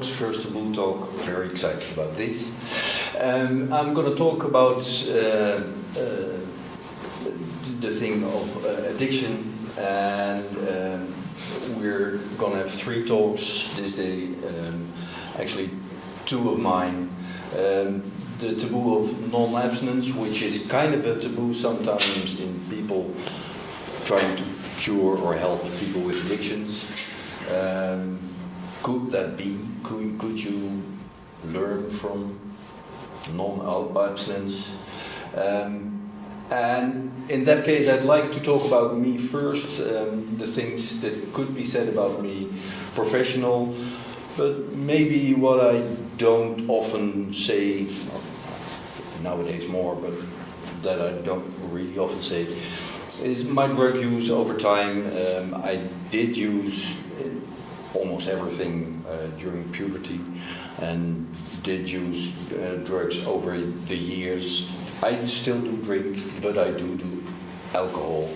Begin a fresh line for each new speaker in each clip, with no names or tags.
Tabootalk's first Tabootalk. Very excited about this. I'm going to talk about the thing of addiction, and we're going to have 3 talks this day. Actually, 2 of mine. The taboo of non-abstinence, which is kind of a taboo sometimes in people trying to cure or help people with addictions. Could that be? Could you learn from non-abstinence? And in that case, I'd like to talk about me first, the things that could be said about me, professional, but maybe what I don't often say, nowadays more, but that I don't really often say, is my drug use over time. I did use almost everything during puberty and did use drugs over the years. I still do drink, but I do alcohol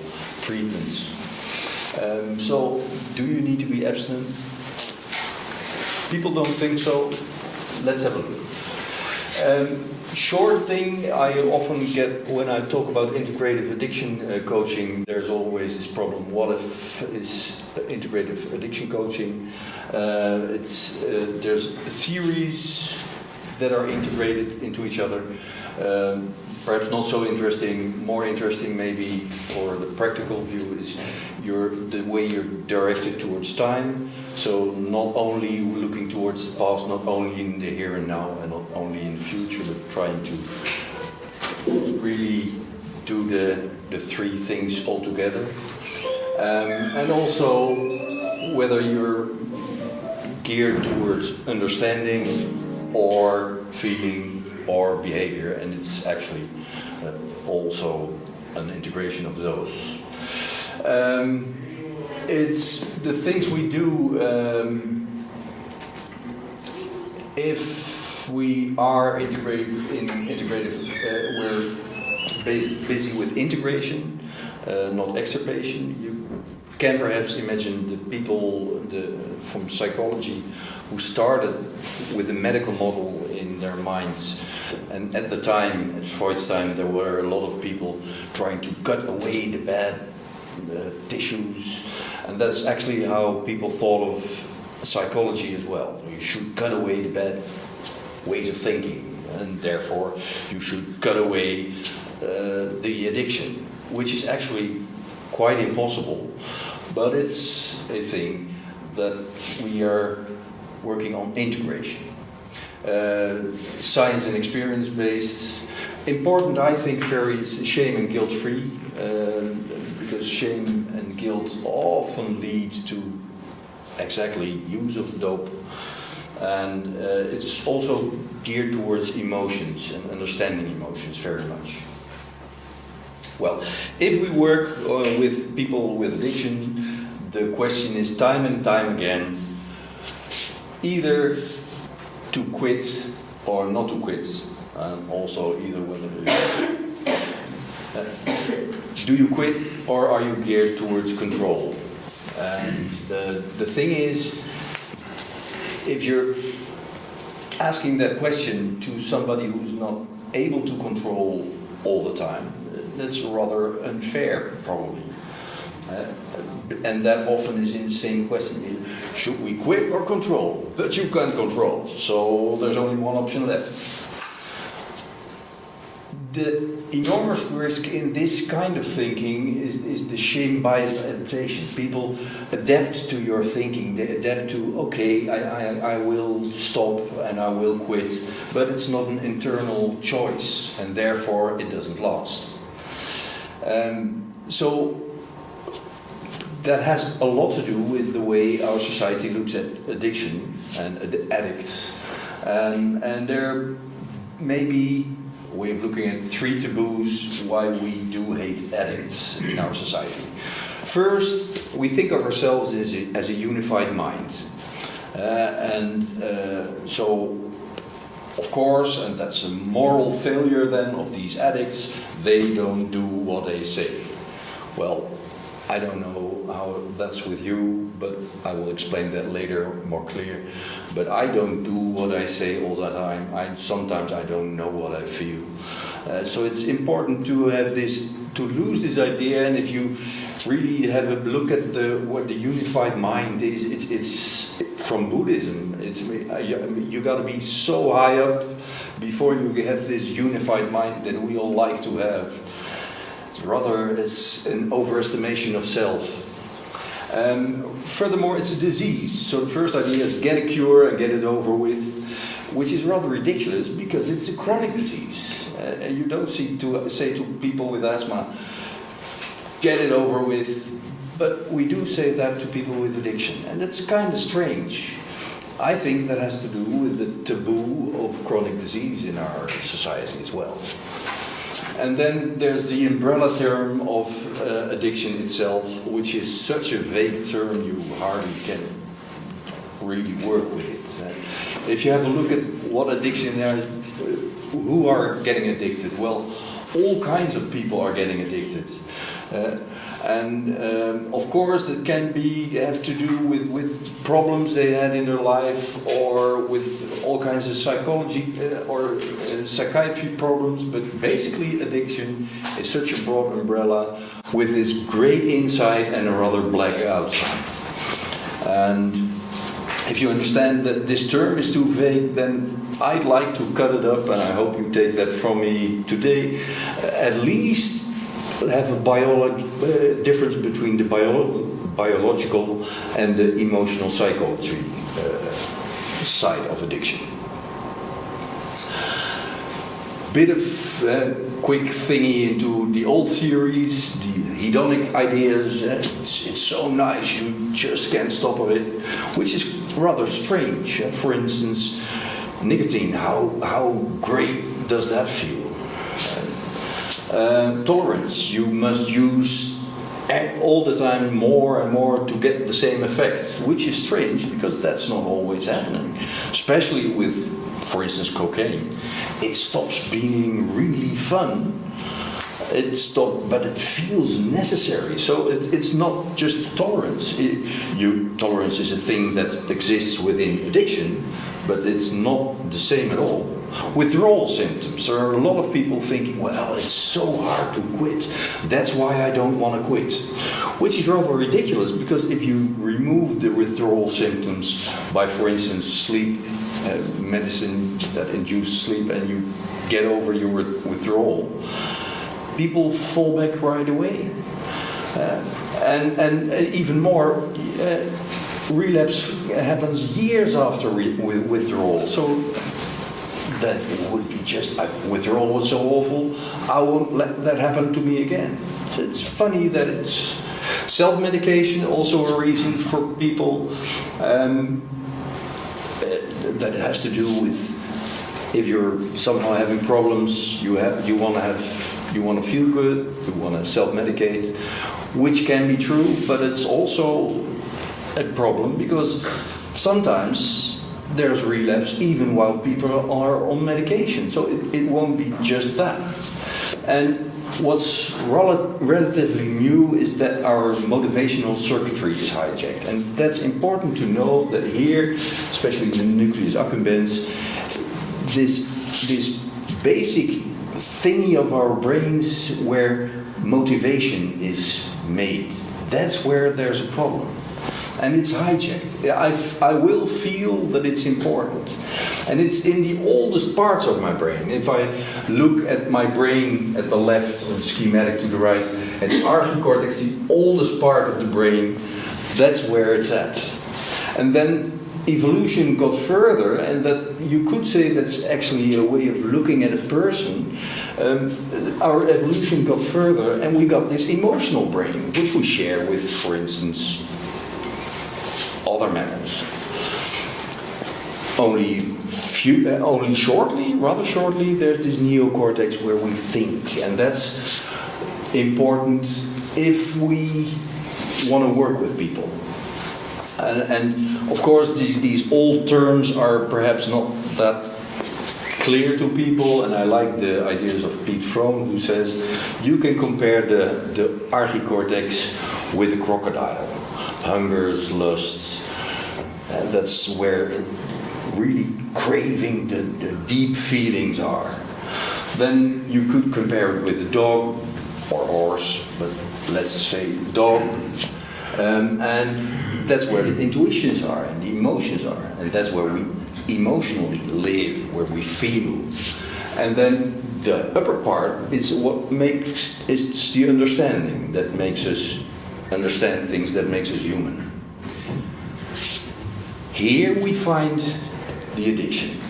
treatments. So, do you need to be abstinent? People don't think so. Let's have a look. Short thing I often get when I talk about integrative addiction coaching, there's always this problem. What if is integrative addiction coaching? There's theories that are integrated into each other. Perhaps not so interesting. More interesting maybe for the practical view is the way you're directed towards time. So not only looking towards the past, not only in the here and now, and not only in the future, but trying to really do the 3 things all together. And also whether you're geared towards understanding or feeling or behavior, and it's actually also an integration of those. It's the things we do. If we are integrative, we're busy with integration, not exacerbation. You can perhaps imagine the people from psychology who started with a medical model in their minds. And at the time, at Freud's time, there were a lot of people trying to cut away the bad tissues. And that's actually how people thought of psychology as well. You should cut away the bad ways of thinking, and therefore you should cut away the addiction, which is actually quite impossible, but it's a thing that we are working on integration. Science and experience based. Important, I think, very shame and guilt free, because shame and guilt often lead to exactly use of dope, and it's also geared towards emotions and understanding emotions very much. Well, if we work with people with addiction, the question is time and time again, either to quit or not to quit, and also either whether do you quit or are you geared towards control? And the thing is, if you're asking that question to somebody who's not able to control all the time, that's rather unfair, probably. And that often is in the same question. Should we quit or control? But you can't control, so there's only one option left. The enormous risk in this kind of thinking is the shame-biased adaptation. People adapt to your thinking. They adapt to, okay, I will stop and I will quit, but it's not an internal choice, and therefore it doesn't last. So that has a lot to do with the way our society looks at addiction and addicts. And there may be a way of looking at 3 taboos why we do hate addicts in our society. First, we think of ourselves as a unified mind. So, of course, and that's a moral failure then of these addicts, they don't do what they say. Well, I don't know how that's with you, but I will explain that later more clear. But I don't do what I say all the time. Sometimes I don't know what I feel. So it's important to have this, to lose this idea. And if you really have a look at what the unified mind is, it's from Buddhism. You got to be so high up before you have this unified mind that we all like to have. Rather as an overestimation of self. Furthermore, it's a disease. So the first idea is get a cure and get it over with, which is rather ridiculous because it's a chronic disease. And you don't say to people with asthma, get it over with, but we do say that to people with addiction. And that's kind of strange. I think that has to do with the taboo of chronic disease in our society as well. And then there's the umbrella term of addiction itself, which is such a vague term you hardly can really work with it. If you have a look at what addiction is, who are getting addicted? Well, all kinds of people are getting addicted. Of course, that can have to do with problems they had in their life, or with all kinds of psychology or psychiatry problems. But basically, addiction is such a broad umbrella with this great inside and a rather black outside. And if you understand that this term is too vague, then I'd like to cut it up, and I hope you take that from me today. At least have a difference between the biological and the emotional psychology side of addiction. Bit of quick thingy into the old theories, the hedonic ideas. It's so nice, you just can't stop of it, which is rather strange. For instance, nicotine, how great does that feel? Tolerance, you must use all the time more and more to get the same effect, which is strange because that's not always happening, especially with, for instance, cocaine. It stops being really fun. But it feels necessary. So it's not just tolerance. Tolerance is a thing that exists within addiction, but it's not the same at all. Withdrawal symptoms. There are a lot of people thinking, well, it's so hard to quit. That's why I don't want to quit. Which is rather ridiculous, because if you remove the withdrawal symptoms by, for instance, sleep medicine that induce sleep, and you get over your withdrawal, people fall back right away. And even more, relapse happens years after withdrawal. So then it would be just, withdrawal was so awful, I won't let that happen to me again. So it's funny that it's self-medication, also a reason for people, that it has to do with, if you're somehow having problems, you want to feel good, you want to self-medicate, which can be true, but it's also a problem because sometimes there's relapse even while people are on medication. So it won't be just that. And what's relatively new is that our motivational circuitry is hijacked. And that's important to know that here, especially in the nucleus accumbens, this basic thingy of our brains where motivation is made, that's where there's a problem. And it's hijacked. I will feel that it's important. And it's in the oldest parts of my brain. If I look at my brain at the left, or the schematic to the right, and the archicortex, the oldest part of the brain, that's where it's at. And then evolution got further, and that you could say that's actually a way of looking at a person. Our evolution got further, and we got this emotional brain, which we share with, for instance, other mammals. Rather shortly, there's this neocortex where we think, and that's important if we want to work with people. And of course, these old terms are perhaps not that clear to people, and I like the ideas of Pete Fromm, who says you can compare the archicortex with a crocodile. Hungers, lusts, that's where really craving, the deep feelings are. Then you could compare it with a dog or horse, but let's say dog. And that's where the intuitions are and the emotions are. And that's where we emotionally live, where we feel. And then the upper part is what makes, it's the understanding that makes us understand things, that makes us human. Here we find the addiction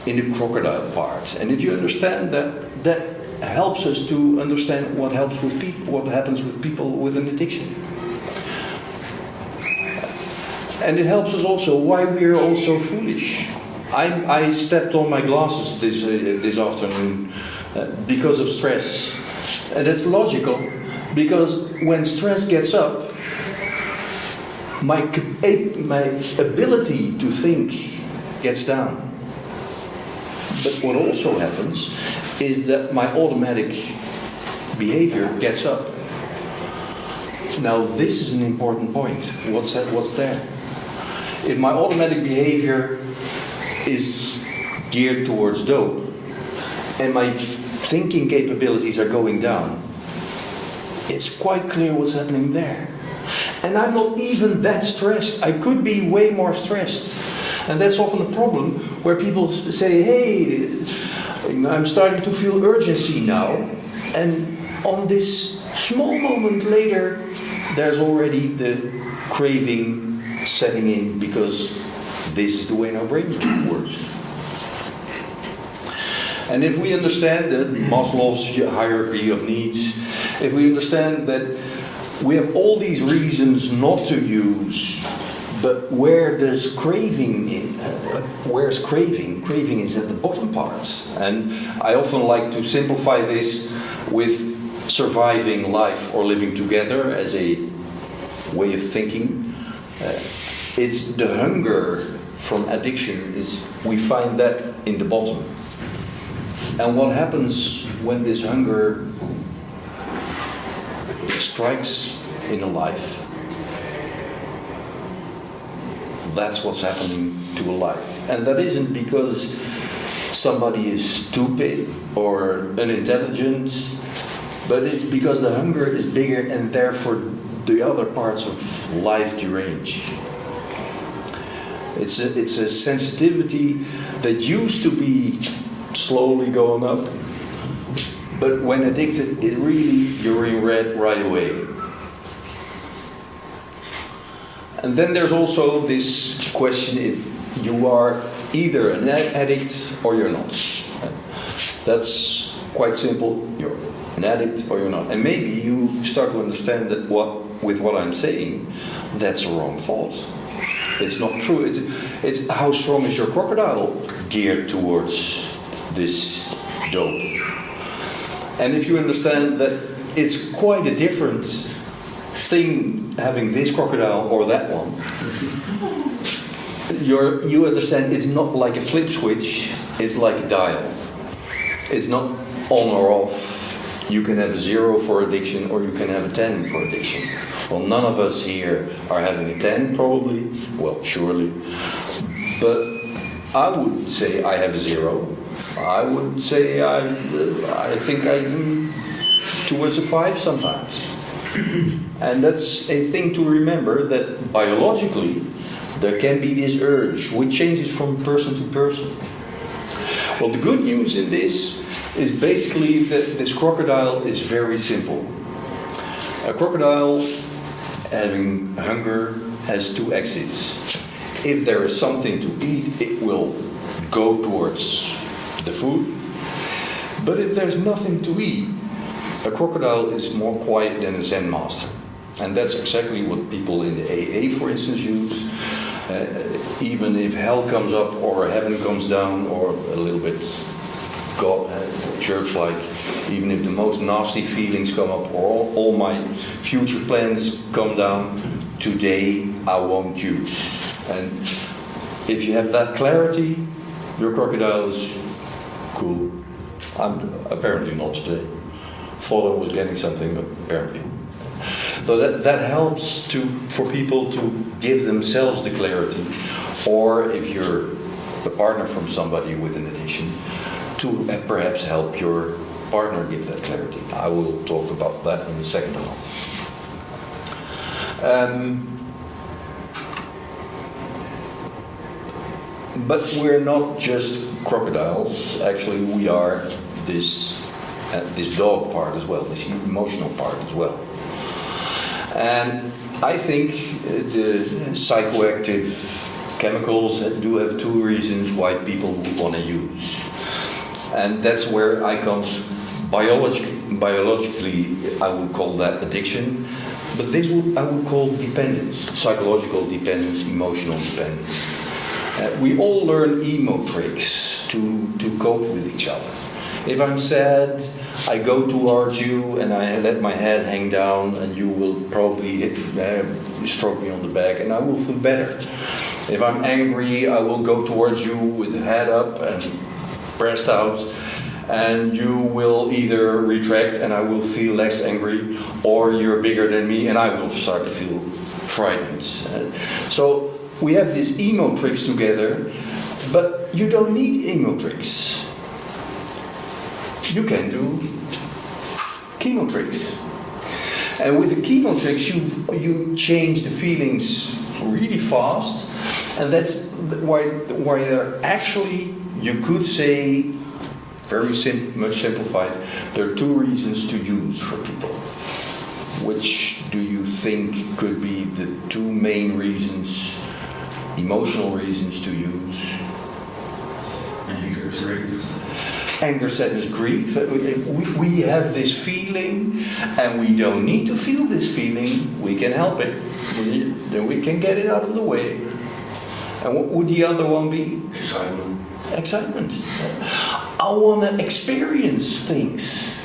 in the crocodile part. And if you understand that, that helps us to understand what helps with people, what happens with people with an addiction. And it helps us also why we are all so foolish. I stepped on my glasses this afternoon because of stress. And that's logical, because when stress gets up, my ability to think gets down. But what also happens is that my automatic behavior gets up. Now this is an important point. What's there? If my automatic behavior is geared towards dope and my thinking capabilities are going down, it's quite clear what's happening there. And I'm not even that stressed. I could be way more stressed. And that's often a problem where people say, hey, I'm starting to feel urgency now. And on this small moment later, there's already the craving setting in, because this is the way our brain works. And if we understand that Maslow's hierarchy of needs, if we understand that we have all these reasons not to use, but where does craving where's craving? Craving is at the bottom part. And I often like to simplify this with surviving life or living together as a way of thinking. It's the hunger from addiction, is we find that in the bottom. And what happens when this hunger strikes in a life? That's what's happening to a life. And that isn't because somebody is stupid or unintelligent, but it's because the hunger is bigger and therefore the other parts of life derange. It's a sensitivity that used to be slowly going up, but when addicted, it really, you're in red right away. And then there's also this question if you are either an addict or you're not. That's quite simple. You're an addict or you're not. And maybe you start to understand that with what I'm saying, that's a wrong thought. It's not true. It's how strong is your crocodile geared towards this dope. And if you understand that it's quite a different thing having this crocodile or that one, you understand it's not like a flip switch, it's like a dial. It's not on or off. You can have a 0 for addiction or you can have a 10 for addiction. Well, none of us here are having a 10 probably, well, surely. But I would say I have a 0. I would say I think I'm towards a 5 sometimes. And that's a thing to remember, that biologically there can be this urge which changes from person to person. Well, the good news in this is basically that this crocodile is very simple. A crocodile having hunger has 2 exits. If there is something to eat, it will go towards the food. But if there's nothing to eat, a crocodile is more quiet than a Zen master. And that's exactly what people in the AA, for instance, use. Even if hell comes up or heaven comes down, or a little bit God, church-like, even if the most nasty feelings come up or all my future plans come down, today I won't use. And if you have that clarity, your crocodile is cool. I'm apparently not today. Thought I was getting something, but apparently. So that helps for people to give themselves the clarity, or if you're a partner from somebody with an addiction, to perhaps help your partner give that clarity. I will talk about that in the second half. But we're not just crocodiles. Actually, we are this dog part as well, this emotional part as well. And I think the psychoactive chemicals do have two reasons why people would want to use. And that's where I come. Biologically, I would call that addiction. But I would call dependence, psychological dependence, emotional dependence. We all learn emo tricks to cope with each other. If I'm sad, I go towards you and I let my head hang down, and you will probably stroke me on the back, and I will feel better. If I'm angry, I will go towards you with the head up and breast out, and you will either retract and I will feel less angry, or you're bigger than me and I will start to feel frightened. So we have these emo tricks together, but you don't need emo tricks. You can do chemo tricks. And with the chemo tricks, you change the feelings really fast, and that's why they're actually, you could say, much simplified, there are two reasons to use for people. Which do you think could be the two main reasons, emotional reasons to use? Anger, sadness, grief. We have this feeling, and we don't need to feel this feeling. We can help it. Then we can get it out of the way. And what would the other one be? Excitement. I want to experience things.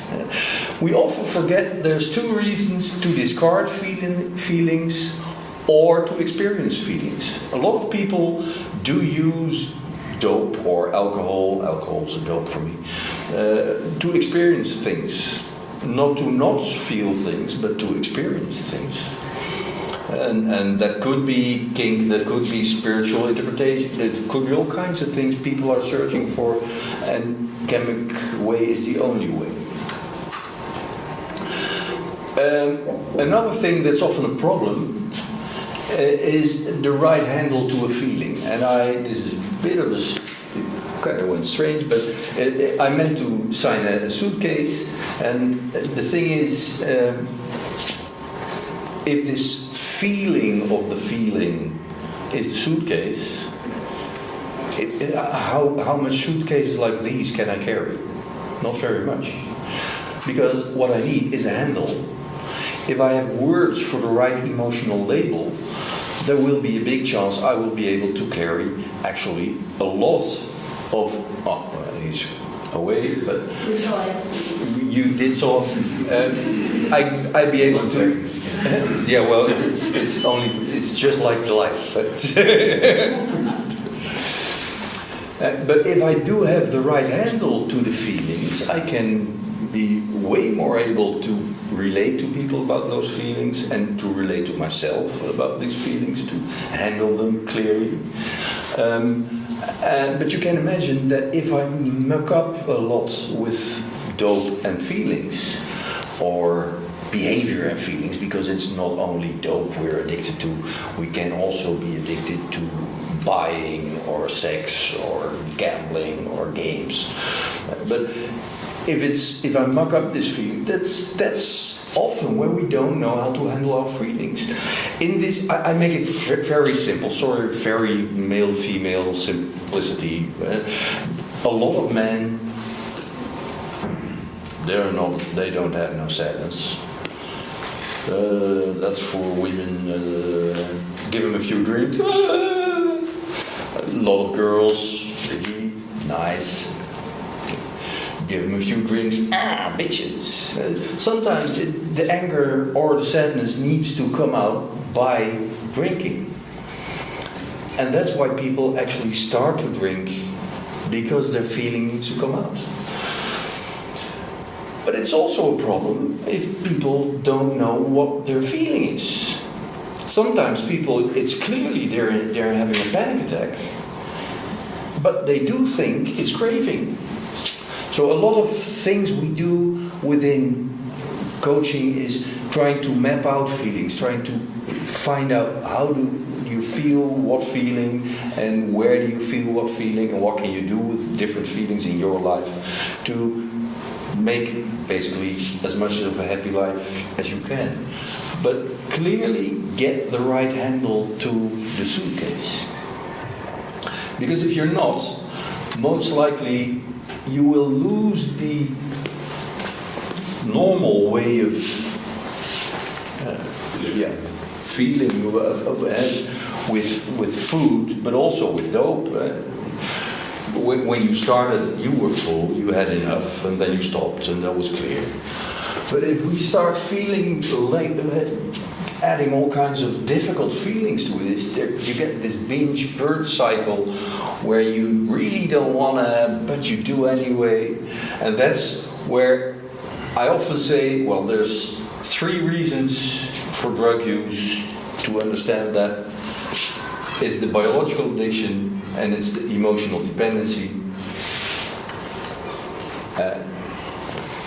We often forget there's two reasons to discard feelings or to experience feelings. A lot of people do use dope or alcohol's a dope for me, to experience things. Not to not feel things, but to experience things. And that could be kink, that could be spiritual interpretation, it could be all kinds of things people are searching for, and chemic way is the only way. Another thing that's often a problem is the right handle to a feeling. And this is a bit of kind of went strange, but I meant to sign a suitcase, and the thing is, if this feeling of the feeling is the suitcase, how much suitcases like these can I carry? Not very much. Because what I need is a handle. If I have words for the right emotional label, there will be a big chance I will be able to carry actually a lot of... he's away, but... You did so. I'd be able to... yeah, well, it's just like life. But if I do have the right handle to the feelings, I can be way more able to relate to people about those feelings, and to relate to myself about these feelings, to handle them clearly. But you can imagine that if I muck up a lot with dope and feelings, or behavior and feelings, because it's not only dope we're addicted to, we can also be addicted to buying or sex or gambling or games. But if I muck up this feeling, that's often where we don't know how to handle our feelings. In this, I make it very simple. Sorry, very male-female simplicity. A lot of men, they don't have no sadness. That's for women. Give them a few drinks. A lot of girls, really nice. Give them a few drinks. Bitches. Sometimes the anger or the sadness needs to come out by drinking. And that's why people actually start to drink, because their feeling needs to come out. But But it's also a problem if people don't know what their feeling is. Sometimes people, it's clearly they're having a panic attack, but they do think it's craving. So a lot of things we do within coaching is trying to map out feelings, trying to find out how do you feel what feeling, and where do you feel what feeling, and what can you do with different feelings in your life to make basically as much of a happy life as you can. But clearly get the right handle to the suitcase. Because if you're not, most likely you will lose the normal way of feeling with food, but also with dope. When you started, you were full, you had enough, and then you stopped, and that was clear. But if we start feeling like adding all kinds of difficult feelings to this, you get this binge purge cycle where you really don't want to, but you do anyway. And that's where I often say, well, there's 3 reasons for drug use to understand that. It's the biological addiction and it's the emotional dependency.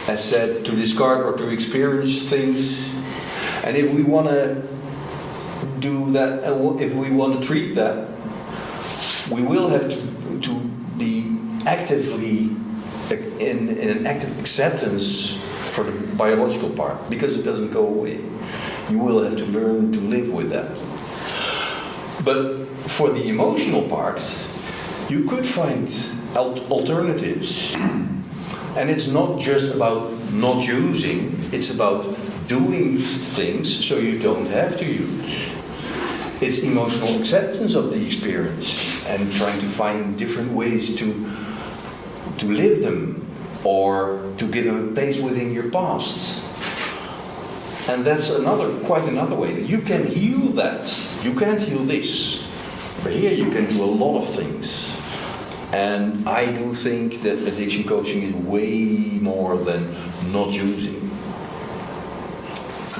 As said, to discard or to experience things. And if we want to do that, if we want to treat that, we will have to be actively in an active acceptance for the biological part, because it doesn't go away. You will have to learn to live with that. But for the emotional part, you could find alternatives. And it's not just about not using, it's about doing things so you don't have to use. It's emotional acceptance of the experience and trying to find different ways to live them or to give them a place within your past. And that's quite another way. You can heal that. You can't heal this. But here you can do a lot of things. And I do think that addiction coaching is way more than not using.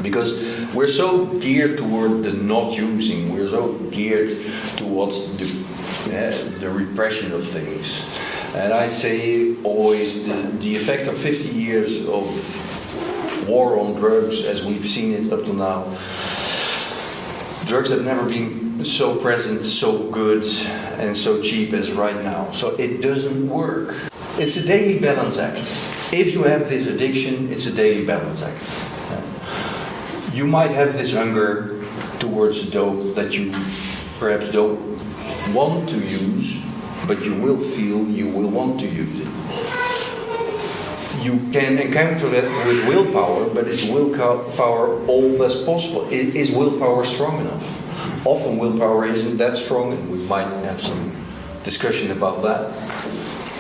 Because we're so geared toward the not using, we're so geared towards the repression of things. And I say always the effect of 50 years of war on drugs as we've seen it up to now, drugs have never been so present, so good, and so cheap as right now. So it doesn't work. It's a daily balance act. If you have this addiction, it's a daily balance act. You might have this hunger towards dope that you perhaps don't want to use, but you will feel you will want to use it. You can encounter that with willpower, but is willpower all that's possible? Is willpower strong enough? Often willpower isn't that strong, and we might have some discussion about that.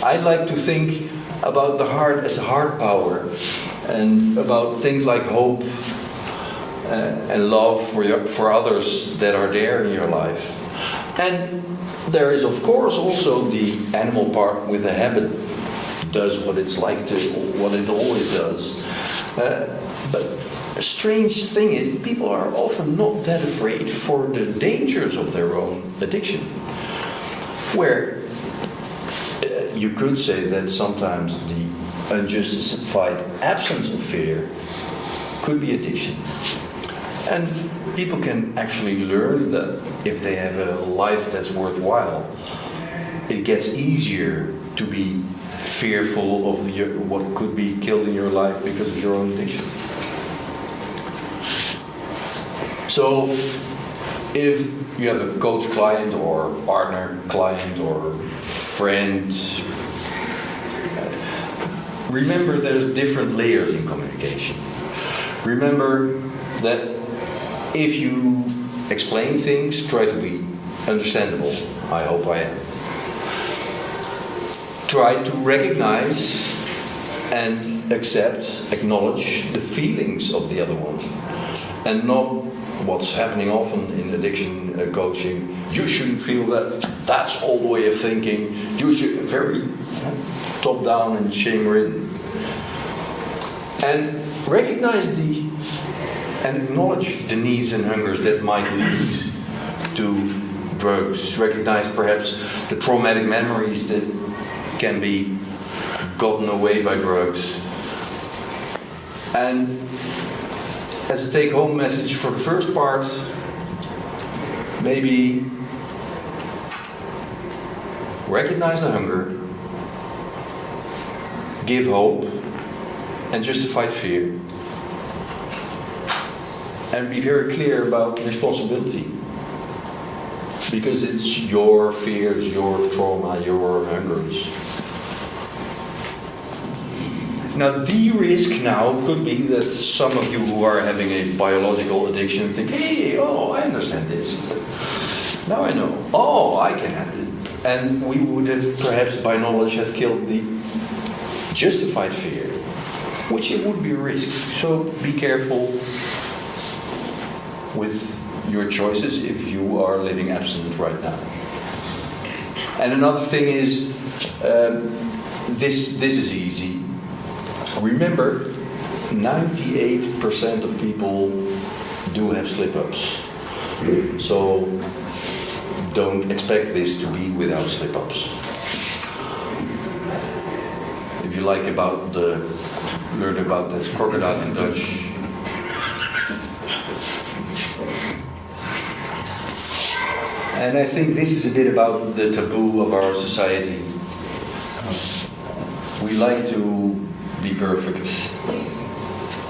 I like to think about the heart as a hard power, and about things like hope and love for others that are there in your life. And there is, of course, also the animal part with the habit. Does what it's like to, what it always does. But a strange thing is, people are often not that afraid for the dangers of their own addiction. Where you could say that sometimes the unjustified absence of fear could be addiction. And people can actually learn that if they have a life that's worthwhile, it gets easier to be fearful of what could be killed in your life because of your own addiction. So, if you have a coach client or partner client or friend, remember there's different layers in communication. Remember that if you explain things, try to be understandable. I hope I am. Try to recognize and accept, acknowledge the feelings of the other one, and not what's happening often in addiction coaching. You shouldn't feel that. That's all the way of thinking. You should very top down and shame ridden. And recognize and acknowledge the needs and hungers that might lead to drugs. Recognize perhaps the traumatic memories that can be gotten away by drugs. And as a take-home message for the first part, maybe recognize the hunger, give hope, and justified fear. And be very clear about responsibility. Because it's your fears, your trauma, your hungers. Now, the risk now could be that some of you who are having a biological addiction think, hey, I understand this. Now I know. I can handle it. And we would have, perhaps by knowledge, have killed the justified fear, which it would be a risk. So be careful with your choices if you are living abstinent right now. And another thing is, this is easy. Remember, 98% of people do have slip-ups. So don't expect this to be without slip-ups. If you like learn about this crocodile in Dutch. And I think this is a bit about the taboo of our society. We like to be perfect,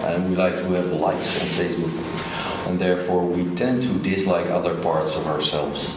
and we like to have likes on Facebook, and therefore we tend to dislike other parts of ourselves.